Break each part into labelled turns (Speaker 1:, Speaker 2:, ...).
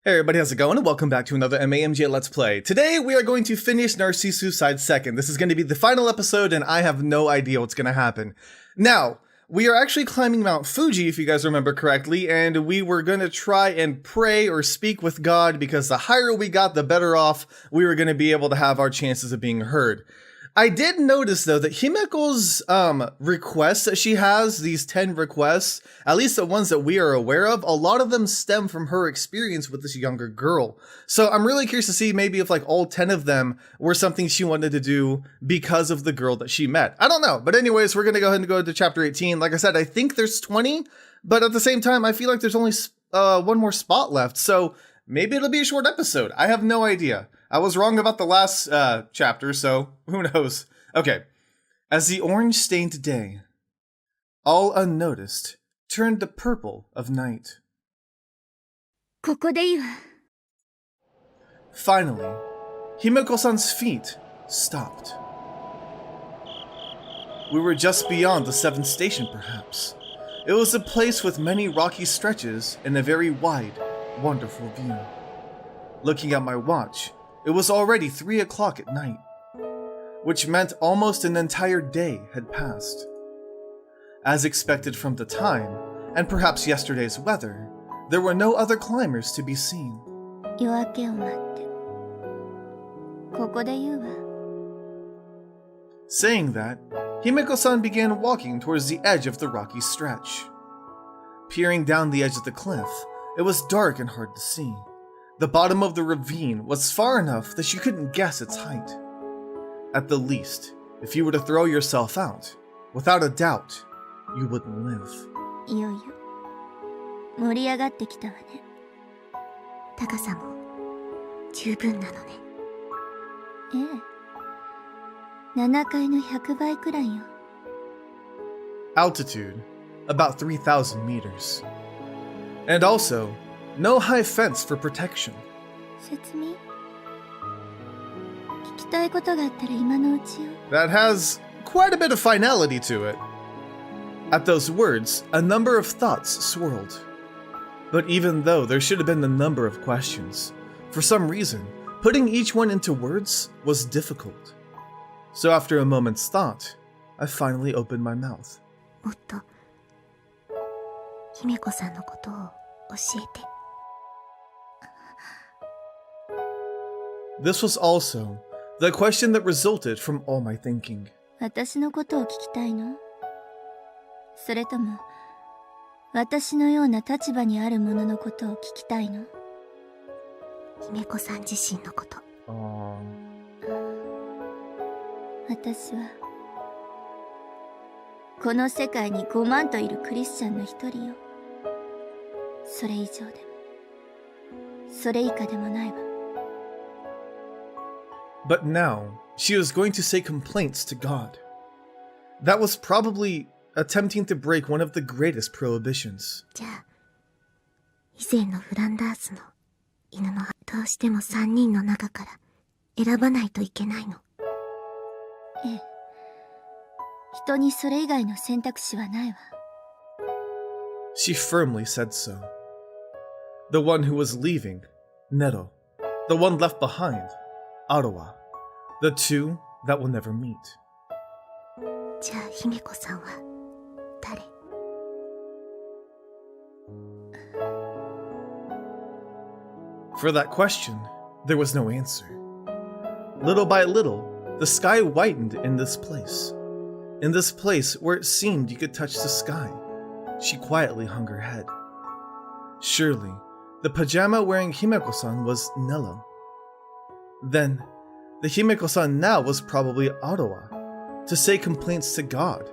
Speaker 1: Hey everybody, how's it going? And welcome back to another MAMJ Let's Play. Today we are going to finish Narcissu Side 2nd. This is going to be the final episode and I have no idea what's going to happen. Now, we are actually climbing Mount Fuji, if you guys remember correctly, and we were going to try and pray or speak with God because the higher we got, the better off we were going to be able to have our chances of being heard. I did notice, though, that Himeko's requests that she has, these 10 requests, at least the ones that we are aware of, a lot of them stem from her experience with this younger girl. So I'm really curious to see maybe if like all 10 of them were something she wanted to do because of the girl that she met. I don't know. But anyways, we're going to go ahead and go to chapter 18. Like I said, I think there's 20, but at the same time, I feel like there's only one more spot left. So maybe it'll be a short episode. I have no idea. I was wrong about the last chapter, so who knows? Okay. As the orange-stained day, all unnoticed, turned the purple of night. Finally, Himeko-san's feet stopped. We were just beyond the 7th station, perhaps. It was a place with many rocky stretches and a very wide, wonderful view. Looking at my watch, it was already 3 o'clock at night, which meant almost an entire day had passed. As expected from the time, and perhaps yesterday's weather, there were no other climbers to be seen. Saying that, Himeko-san began walking towards the edge of the rocky stretch. Peering down the edge of the cliff, it was dark and hard to see. The bottom of the ravine was far enough that you couldn't guess its height. At the least, if you were to throw yourself out, without a doubt, you wouldn't live. Altitude, about 3,000 meters. And also, no high fence for protection. That has quite a bit of finality to it. At those words, a number of thoughts swirled. But even though there should have been a number of questions, for some reason, putting each one into words was difficult. So after a moment's thought, I finally opened my mouth. This was also the question that resulted from all my thinking. But now, she was going to say complaints to God. That was probably attempting to break one of the greatest prohibitions. She firmly said so. The one who was leaving, Nero. The one left behind, Arawa. The two that will never meet. For that question, there was no answer. Little by little, the sky whitened in this place. In this place where it seemed you could touch the sky, she quietly hung her head. Surely, the pajama-wearing Himeko-san was Nello. Then, the Himeko-san now was probably Arawa, to say complaints to God.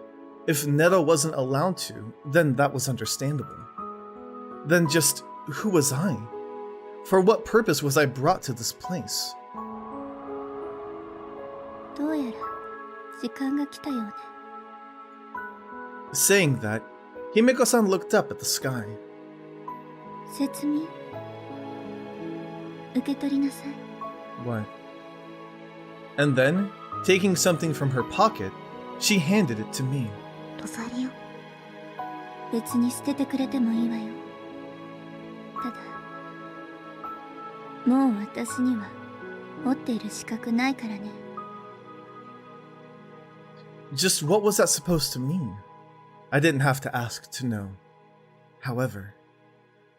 Speaker 1: If Nero wasn't allowed to, then that was understandable. Then just, who was I? For what purpose was I brought to this place? Saying that, Himeko-san looked up at the sky. What? And then, taking something from her pocket, she handed it to me.
Speaker 2: もう私には持っている資格ないからね。
Speaker 1: Just what was that supposed to mean? I didn't have to ask to know. However,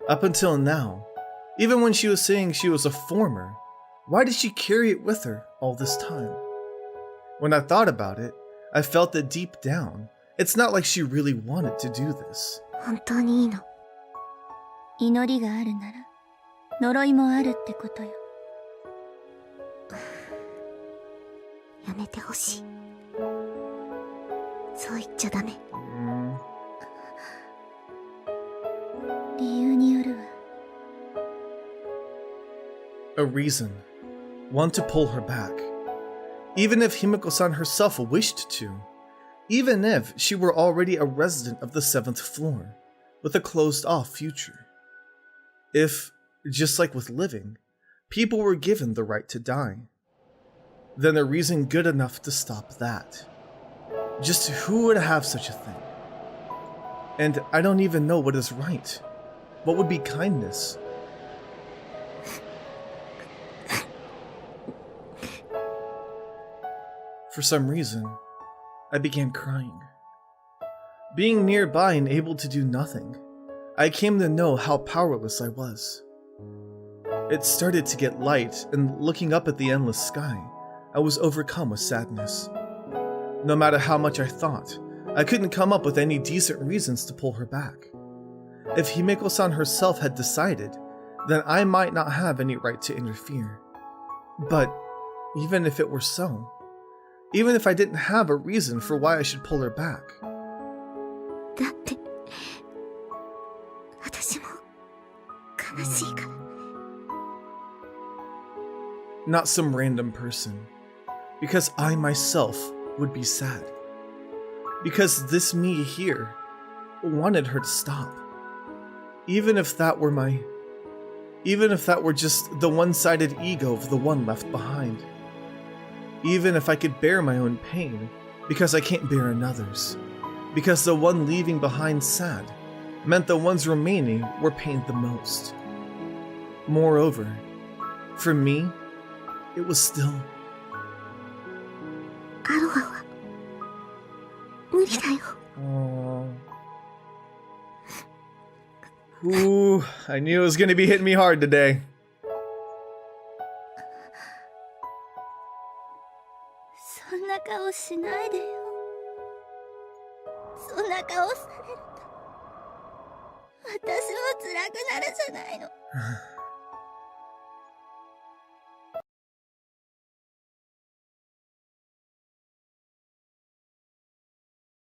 Speaker 1: up until now, even when she was saying she was a former, why did she carry it with her all this time? When I thought about it, I felt that deep down, it's not like she really wanted to do this.
Speaker 2: 本当にいいの。祈りがあるなら呪いもあるってことよ。やめてほしい。そう言っちゃダメ。理由によるわ。
Speaker 1: A reason. One to pull her back. Even if Himeko-san herself wished to. Even if she were already a resident of the 7th floor, with a closed-off future. If, just like with living, people were given the right to die. Then a reason good enough to stop that. Just who would have such a thing? And I don't even know what is right. What would be kindness? For some reason, I began crying. Being nearby and able to do nothing, I came to know how powerless I was. It started to get light, and looking up at the endless sky, I was overcome with sadness. No matter how much I thought, I couldn't come up with any decent reasons to pull her back. If Himeko-san herself had decided, then I might not have any right to interfere. But even if it were so, even if I didn't have a reason for why I should pull her back.
Speaker 2: だって、私も悲しいから。
Speaker 1: Not some random person. Because I myself would be sad. Because this me here wanted her to stop. Even if that were just the one-sided ego of the one left behind. Even if I could bear my own pain, because I can't bear another's. Because the one leaving behind sad meant the ones remaining were pained the most. Moreover, for me, it was still...
Speaker 2: アロハは無理だよ。
Speaker 1: Ooh, I knew it was gonna be hitting me hard today.
Speaker 2: そんな顔しないでよ。そんな顔されると私も辛くなるじゃないの。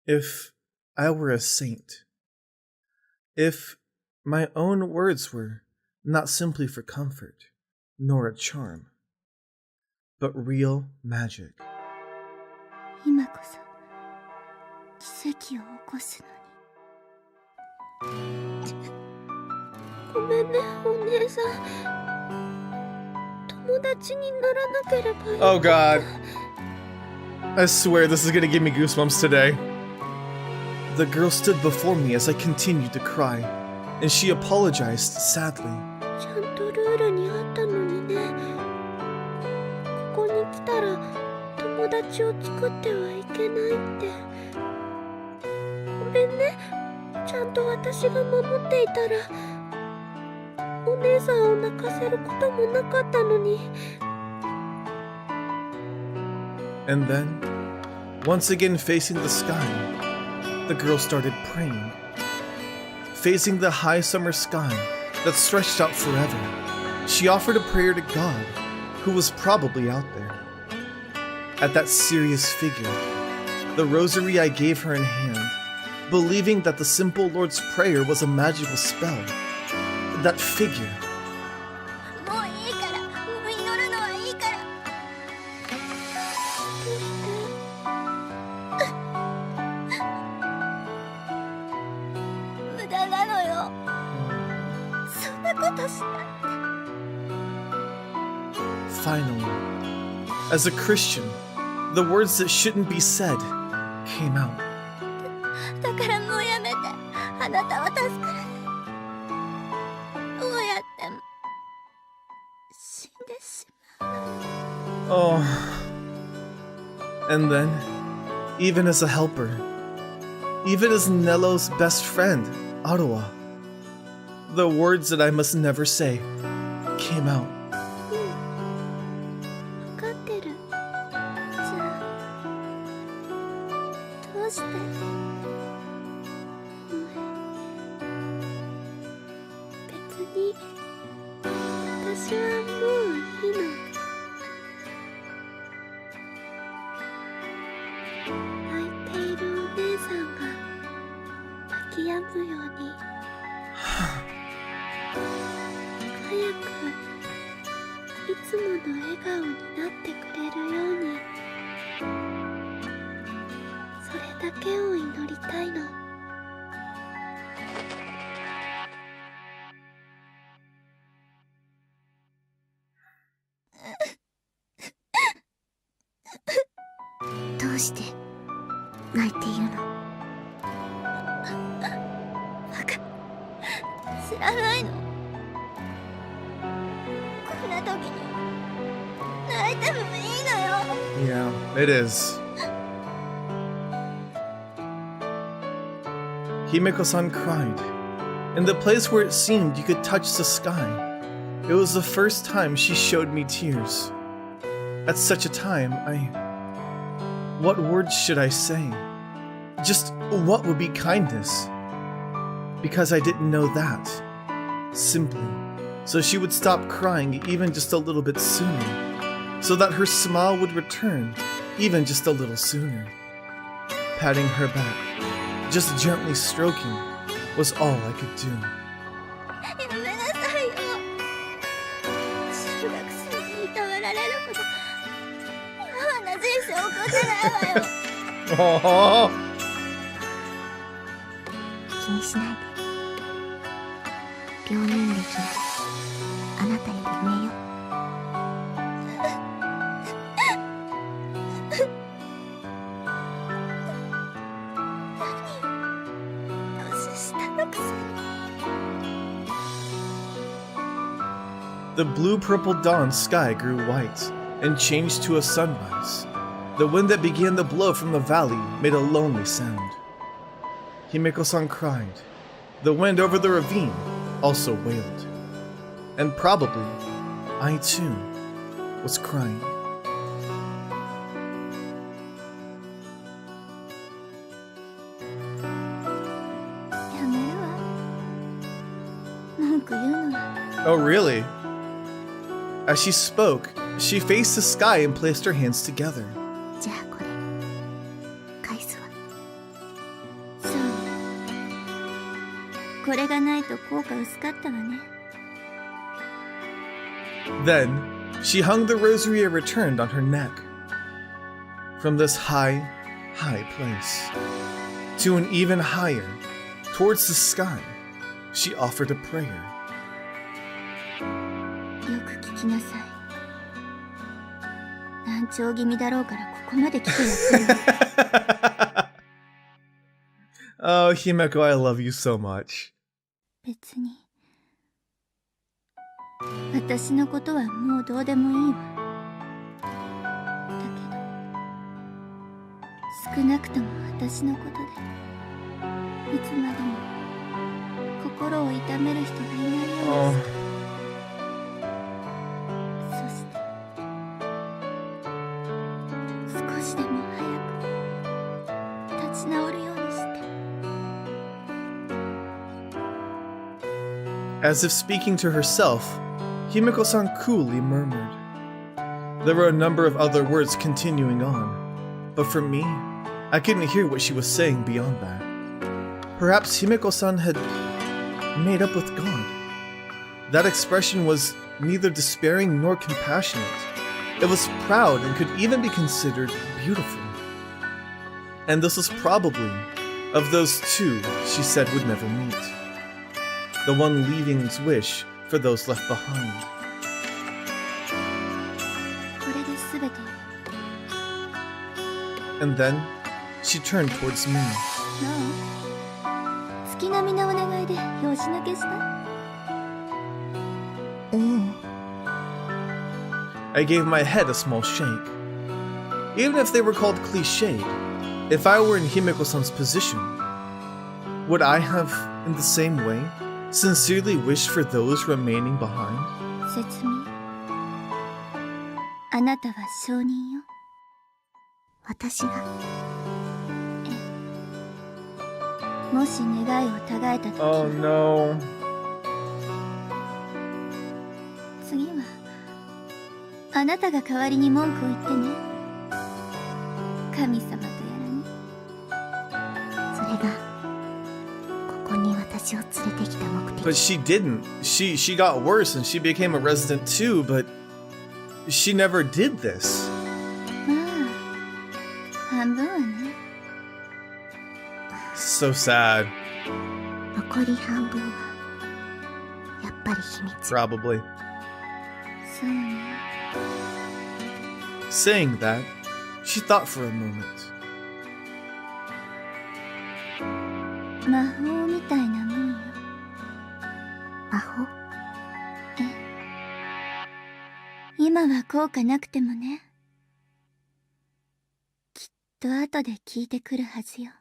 Speaker 1: If I were a saint, if my own words were not simply for comfort, nor a charm, but real magic.
Speaker 2: 今こそ奇跡を起こすのに。ごめんね、お姉さん。友達にならなければいい。
Speaker 1: Oh God. I swear this is gonna give me goosebumps today. The girl stood before me as I continued to cry, and she apologized sadly.
Speaker 2: ちゃんとルールにあったのにね。ここに来たら友達を作ってはいけないって。ごめんね。ちゃんと私が守っていたらお姉さんを泣かせることもなかったのに。
Speaker 1: And then, once again facing the sky, the girl started praying. Facing the high summer sky that stretched out forever, she offered a prayer to God, who was probably out there. At that serious figure, the rosary I gave her in hand, believing that the simple Lord's Prayer was a magical spell. That figure.
Speaker 2: もういいから、もう祈るのはいいから。無駄なのよ。そんなことしない。
Speaker 1: Finally, as a Christian, the words that shouldn't be said came out.
Speaker 2: だからもうやめて。あなたは助からない。どうやっても死んでしまう。
Speaker 1: Oh. And then, even as a helper, even as Nello's best friend, Ottawa, the words that I must never say came out.
Speaker 2: 分かってる。じゃあどうして？別に私はもういいの。泣いているお姉さんが泣き止むように早くいつもの笑顔になってくれるように、それだけを祈りたいの。どうして泣いているの？知らないの？こんな時に泣いてもいいのよ。
Speaker 1: Yeah, it is. Himeko-san cried. In the place where it seemed you could touch the sky, it was the first time she showed me tears. At such a time, what words should I say? Just what would be kindness? Because I didn't know that. Simply, so she would stop crying even just a little bit sooner, so that her smile would return even just a little sooner. Patting her back, just gently stroking, was all I could do.
Speaker 2: やめなさいよ。中学生にいたわられるほど母な人生送ってないわよ。
Speaker 1: Oh.
Speaker 2: 気にしないで。病人歴なあなたより上よ。何年下のくせに。
Speaker 1: The blue-purple dawn sky grew white and changed to a sunrise. The wind that began to blow from the valley made a lonely sound. Himeko-san cried. The wind over the ravine also wailed. And probably, I too was crying.
Speaker 2: やめるわ。文句言うのは。
Speaker 1: Oh, really? As she spoke, she faced the sky and placed her hands together.
Speaker 2: じゃあこれ返すわ。そうね。これがないと効果薄かったわね。
Speaker 1: Then, she hung the rosary and returned on her neck. From this high, high place, to an even higher, towards the sky, she offered a prayer.
Speaker 2: よく聞きなさい。難聴気味だろうからここまで来てやってるわ。
Speaker 1: Oh, Himeko, I love you so much.
Speaker 2: 別に私のことはもうどうでもいいわ。だけど少なくとも私のことでいつまでも心を痛める人がいないようです。
Speaker 1: Oh.
Speaker 2: そして少しでも早く立ち直るようにして。
Speaker 1: As if speaking to herself, Himeko-san coolly murmured. There were a number of other words continuing on, but for me, I couldn't hear what she was saying beyond that. Perhaps Himeko-san had made up with God. That expression was neither despairing nor compassionate. It was proud and could even be considered beautiful. And this was probably of those two she said would never meet. The one leaving's wish for those left behind.
Speaker 2: これで全て。
Speaker 1: And then, she turned towards me.
Speaker 2: どう？月並みなお願いで拍子抜けした？
Speaker 1: I gave my head a small shake. Even if they were called cliched, if I were in Himeko-san's position, would I have, in the same way, sincerely wished for those remaining behind?
Speaker 2: 説明。あなたは証人よ。私が。ええ。もし願いをたがえたとき、
Speaker 1: Oh no.
Speaker 2: 次はあなたが代わりに文句を言ってね。神様とやらに。それがここに私を連れてきた目的。
Speaker 1: But she didn't. She got worse and she became a resident too, but she never did this.
Speaker 2: まあ半分はね。
Speaker 1: So sad.
Speaker 2: 残り半分はやっぱり秘密。
Speaker 1: Probably.
Speaker 2: そうね。
Speaker 1: Saying that, she thought for a moment.
Speaker 2: 魔法みたいなもんよ。魔法？ええ。今は効果なくてもね。きっと後で効いてくるはずよ。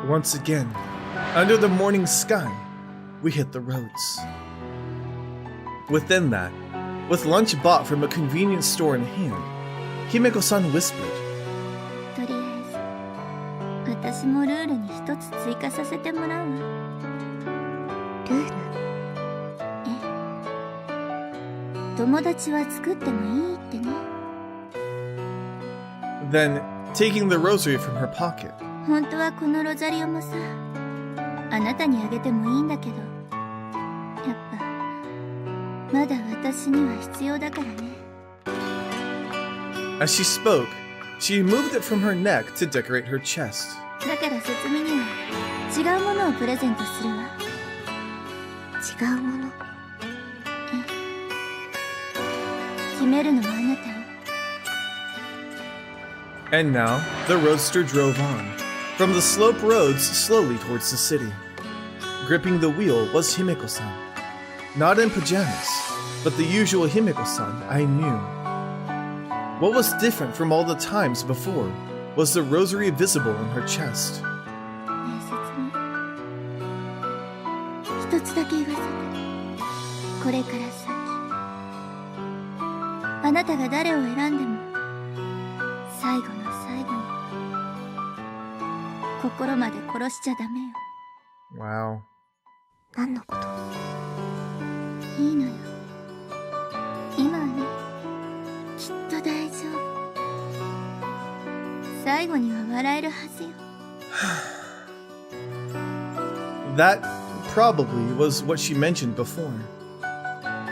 Speaker 1: Once again, under the morning sky, we hit the roads. Within that, with lunch bought from a convenience store in hand, Himeko-san whispered,
Speaker 2: とりあえず私もルールに一つ追加させてもらうわ。ルール？ええ。友達は作ってもいいってね。
Speaker 1: then taking the rosary from her pocket.
Speaker 2: 本当はこのロザリオもさ、あなたにあげてもいいんだけど、やっぱまだ私には必要だからね。
Speaker 1: As she spoke, she moved it from her neck to decorate her chest.
Speaker 2: だから節美には違うものをプレゼントするわ。違うもの？ええ。決めるのはあなたよ。
Speaker 1: And now, the roadster drove on, from the slope roads slowly towards the city. Gripping the wheel was Himeko-san. Not in pajamas, but the usual Himeko-san I knew. What was different from all the times before was the rosary visible in her chest.
Speaker 2: ねえ節美、一つだけ言わせて。これから先、あなたが誰を選んでも最後の最後に心まで殺しちゃダメよ。
Speaker 1: Wow.
Speaker 2: 何のこと？いいのよ。今はね、きっと大丈夫。最後には笑えるはずよ。
Speaker 1: That probably was what she mentioned before.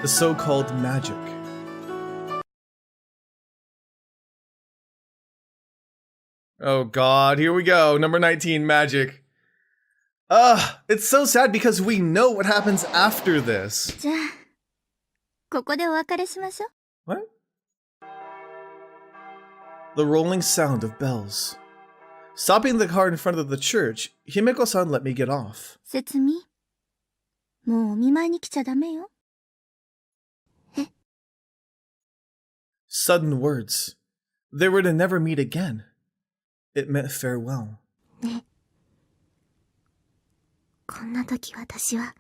Speaker 1: The so-called magic. Oh god, here we go. Number 19, magic. It's so sad because we know what happens after this.
Speaker 2: じゃあ、ここでお別れしましょう。
Speaker 1: What? The rolling sound of bells. Stopping the car in front of the church, Himeko-san let me get off.
Speaker 2: 節美、もうお見舞いに来ちゃダメよ。
Speaker 1: Sudden words. They were to never meet again. It meant farewell.
Speaker 2: ね。こんな時私は、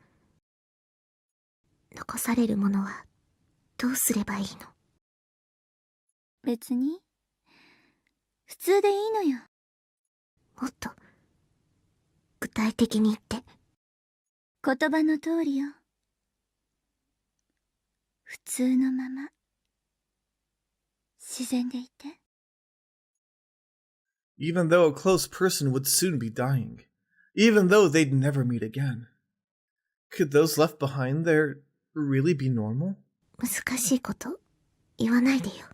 Speaker 2: 残されるものはどうすればいいの？別に、普通でいいのよ。もっと、具体的に言って。言葉の通りよ。普通のまま、自然でいて。
Speaker 1: Even though a close person would soon be dying. Even though they'd never meet again. Could those left behind there really be normal?
Speaker 2: 難しいこと言わないでよ。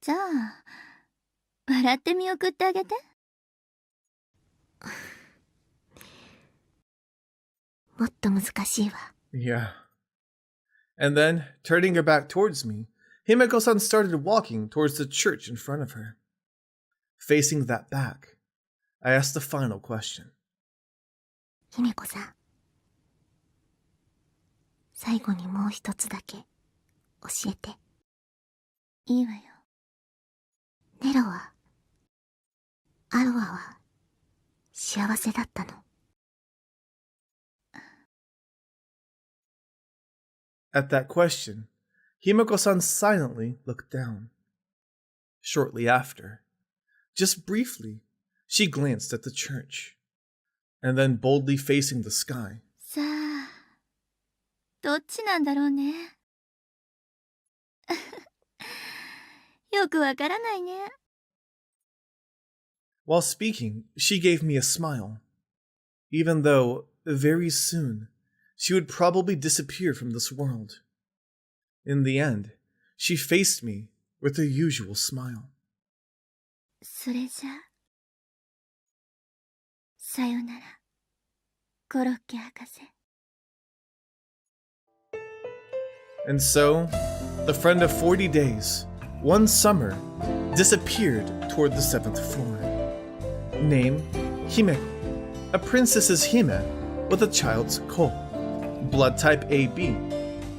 Speaker 2: じゃあ、笑って見送ってあげて。もっと難しいわ。
Speaker 1: Yeah. And then, turning her back towards me, Himeko-san started walking towards the church in front of her. Facing that back, I asked the final question.
Speaker 2: 姫子さん、最後にもう一つだけ教えて。
Speaker 3: いいわよ。
Speaker 2: ネロは、アロアは幸せだったの？
Speaker 1: At that question, Himeko-san silently looked down. Shortly after, just briefly, she glanced at the church, and then boldly facing the sky.
Speaker 3: さあ、どっちなんだろうね。よくわからないね。
Speaker 1: While speaking, she gave me a smile, even though, very soon, she would probably disappear from this world. In the end, she faced me with her usual smile.
Speaker 3: それじゃ、さよなら、コロッケ博士。
Speaker 1: And so, the friend of 40 days, one summer, disappeared toward the 7th floor. Name, Himeko, a princess's Hime with a child's Ko. Blood type AB,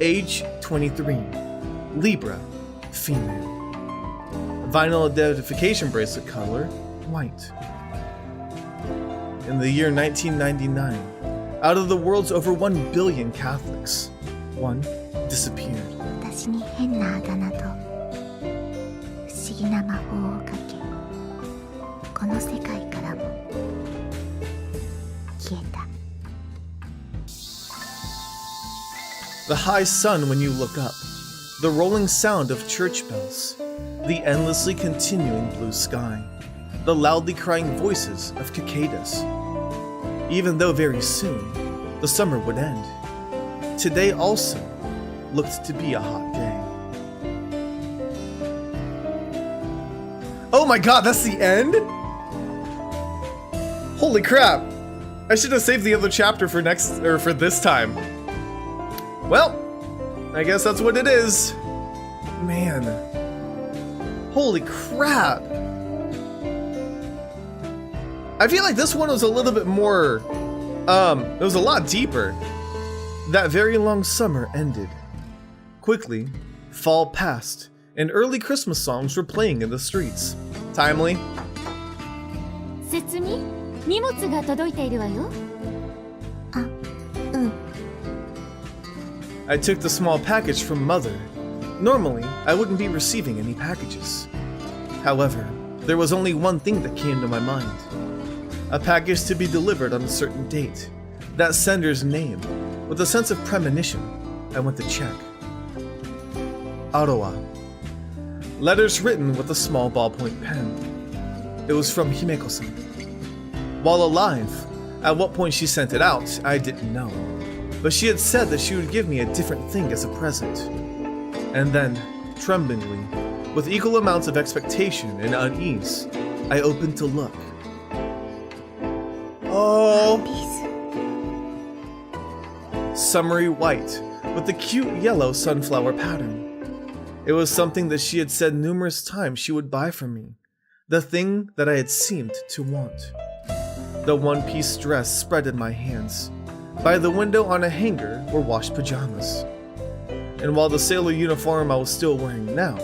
Speaker 1: age 23, Libra, female. Vinyl identification bracelet color, white. In the year 1999, out of the world's over 1 billion Catholics, one disappeared.
Speaker 2: 私に変なあだ名と不思議な魔法をかけ、この世界からも消えた。
Speaker 1: The high sun when you look up, the rolling sound of church bells, the endlessly continuing blue sky, the loudly crying voices of cicadas. Even though very soon the summer would end, today also looked to be a hot day. Oh my god, that's the end? Holy crap! I should have saved the other chapter for for this time. Well, I guess that's what it is. Man. Holy crap! I feel like this one was a little bit more, it was a lot deeper. That very long summer ended. Quickly, fall passed, and early Christmas songs were playing in the streets. Timely.
Speaker 3: 節に荷物が届いているわよ。
Speaker 2: あ、うん。
Speaker 1: I took the small package from Mother. Normally, I wouldn't be receiving any packages. However, there was only one thing that came to my mind. A package to be delivered on a certain date. That sender's name. With a sense of premonition, I went to check. Aroa. Letters written with a small ballpoint pen. It was from Himeko-san. While alive, at what point she sent it out, I didn't know. But she had said that she would give me a different thing as a present. And then, tremblingly, with equal amounts of expectation and unease, I opened to look. Oh! Summery white, with the cute yellow sunflower pattern. It was something that she had said numerous times she would buy for me. The thing that I had seemed to want. The one-piece dress spread in my hands. By the window on a hanger were washed pajamas. And while the sailor uniform I was still wearing now,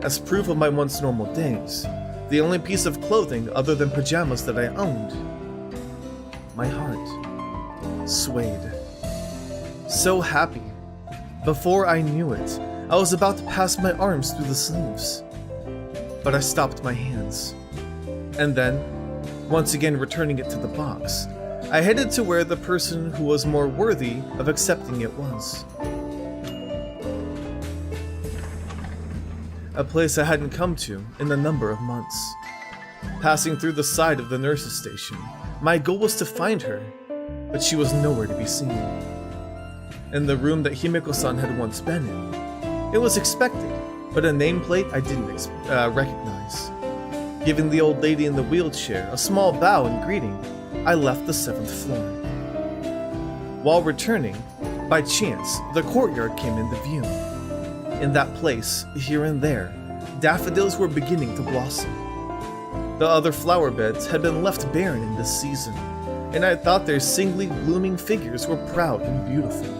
Speaker 1: as proof of my once normal days, the only piece of clothing other than pajamas that I owned, my heart swayed. So happy. Before I knew it, I was about to pass my arms through the sleeves. But I stopped my hands. And then, once again returning it to the box, I headed to where the person who was more worthy of accepting it was. A place I hadn't come to in a number of months. Passing through the side of the nurse's station, my goal was to find her, but she was nowhere to be seen. In the room that Himeko-san had once been in, it was expected, but a nameplate I didn't recognize. Giving the old lady in the wheelchair a small bow in greeting, I left the 7th floor. While returning, by chance, the courtyard came into view. In that place, here and there, daffodils were beginning to blossom. The other flower beds had been left barren in this season, and I thought their singly blooming figures were proud and beautiful.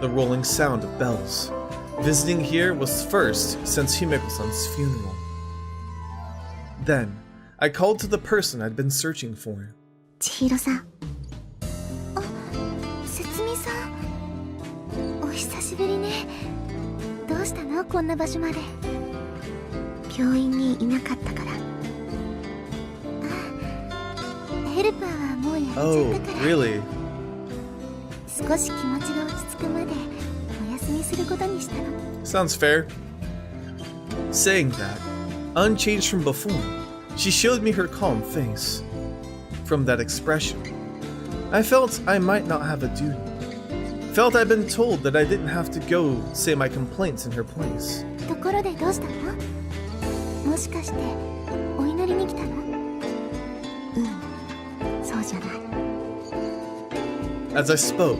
Speaker 1: the rolling sound of bells. Visiting here was first since Himeko-san's funeral. Then, I called to the person I'd been searching for.
Speaker 2: 千尋さん。あ、節美さん。お久しぶりね。どうしたのこんな場所まで。病院にいなかったから。あ、ヘルパーはもうやめちゃったから。
Speaker 1: Oh, really?
Speaker 2: 少し気持ちが落ち着くまでお休みすることにしたの。
Speaker 1: Sounds fair. Saying that, unchanged from before, she showed me her calm face. From that expression, I felt I might not have a duty. Felt I'd been told that I didn't have to go say my complaints in her place.
Speaker 2: ところでどうしたの？もしかしてお祈りに来たの？そうじゃない。
Speaker 1: As I spoke,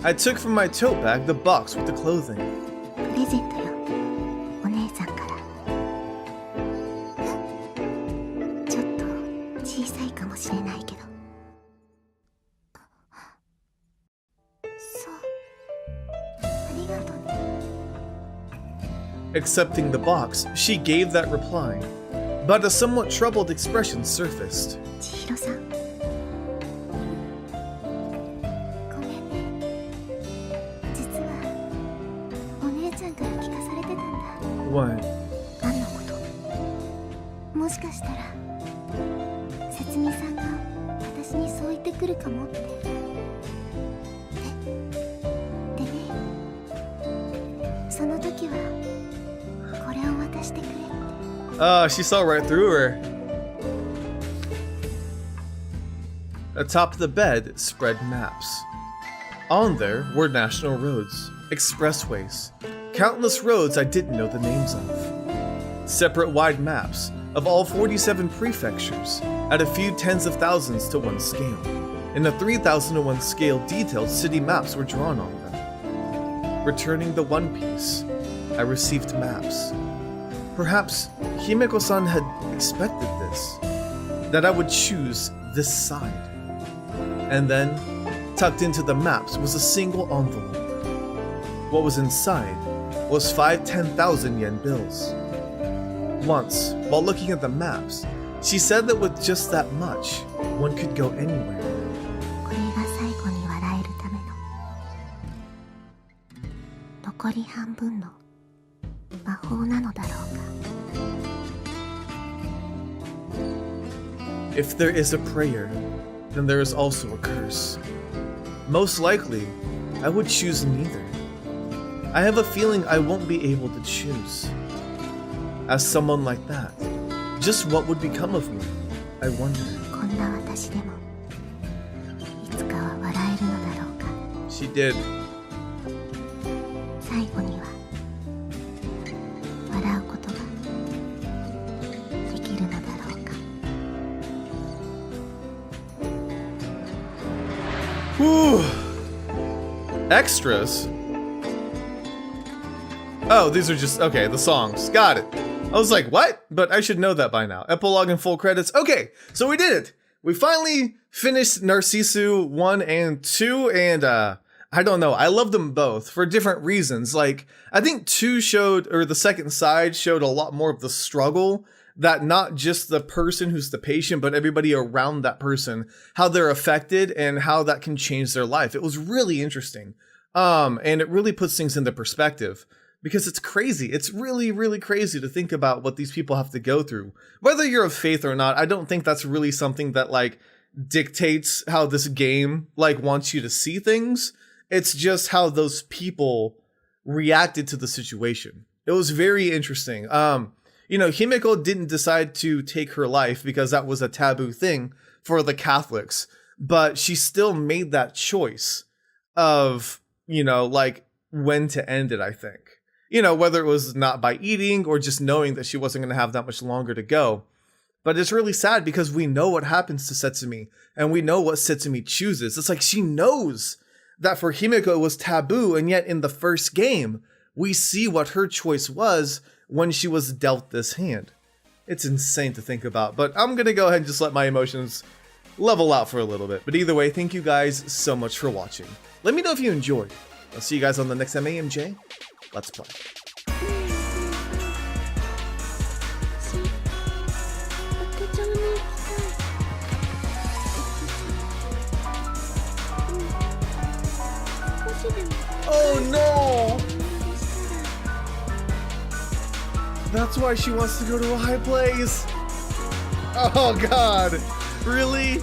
Speaker 1: I took from my tote bag the box with the clothing.
Speaker 2: プレゼントよ、お姉さんから。ちょっと小さいかもしれないけど。そう、ありがとうね。
Speaker 1: Accepting the box, she gave that reply, but a somewhat troubled expression surfaced.
Speaker 2: 千尋さん。ごめんね。実はお姉ちゃんから聞かされてたんだ。
Speaker 1: What?
Speaker 2: 何のこと？もしかしたら節美さんが私にそう言ってくるかもって。でね、その時はこれを渡してくれって。
Speaker 1: She saw right through her. Atop the bed spread maps. On there were national roads, expressways, countless roads I didn't know the names of. Separate wide maps of all 47 prefectures at a few tens of thousands to one scale. In a 3,000 to 1 scale, detailed city maps were drawn on them. Returning the One Piece, I received maps. Perhaps Himeko-san had expected this, that I would choose this side. And then, tucked into the maps was a single envelope. What was inside was 5 10,000 yen bills. Once, while looking at the maps, she said that with just that much, one could go anywhere.
Speaker 2: これが最後に笑えるための残り半分の魔法なのだろうか。
Speaker 1: If there is a prayer, then there is also a curse. Most likely, I would choose neither. I have a feeling I won't be able to choose. As someone like that, just what would become of me, I wonder.
Speaker 2: こんな私でもいつかは笑えるのだろうか。
Speaker 1: She did.
Speaker 2: 最後には笑うことができるのだろうか。
Speaker 1: Whew. Extras? Oh, these are just, okay, the songs. Got it. I was like, what? But I should know that by now. Epilogue and full credits. Okay, so we did it. We finally finished Narcissu 1 and 2, and I don't know. I love them both for different reasons. Like, I think 2 showed, or the second side showed a lot more of the struggle that not just the person who's the patient, but everybody around that person, how they're affected and how that can change their life. It was really interesting. And it really puts things into perspective. Because it's crazy. It's really, really crazy to think about what these people have to go through. Whether you're of faith or not, I don't think that's really something that like dictates how this game like wants you to see things. It's just how those people reacted to the situation. It was very interesting. You know, Himeko didn't decide to take her life because that was a taboo thing for the Catholics, but she still made that choice of, you know, like when to end it, I think. You know, whether it was not by eating or just knowing that she wasn't going to have that much longer to go. But it's really sad because we know what happens to Setsumi and we know what Setsumi chooses. It's like she knows that for Himeko it was taboo, and yet in the first game, we see what her choice was when she was dealt this hand. It's insane to think about, but I'm going to go ahead and just let my emotions level out for a little bit. But either way, thank you guys so much for watching. Let me know if you enjoyed. I'll see you guys on the next MAMJ. Let's play.
Speaker 2: 私お手帳に行きたい。少しでも
Speaker 1: Oh no!
Speaker 2: お祈りしたら
Speaker 1: That's why she wants to go to a high place. Oh god. Really?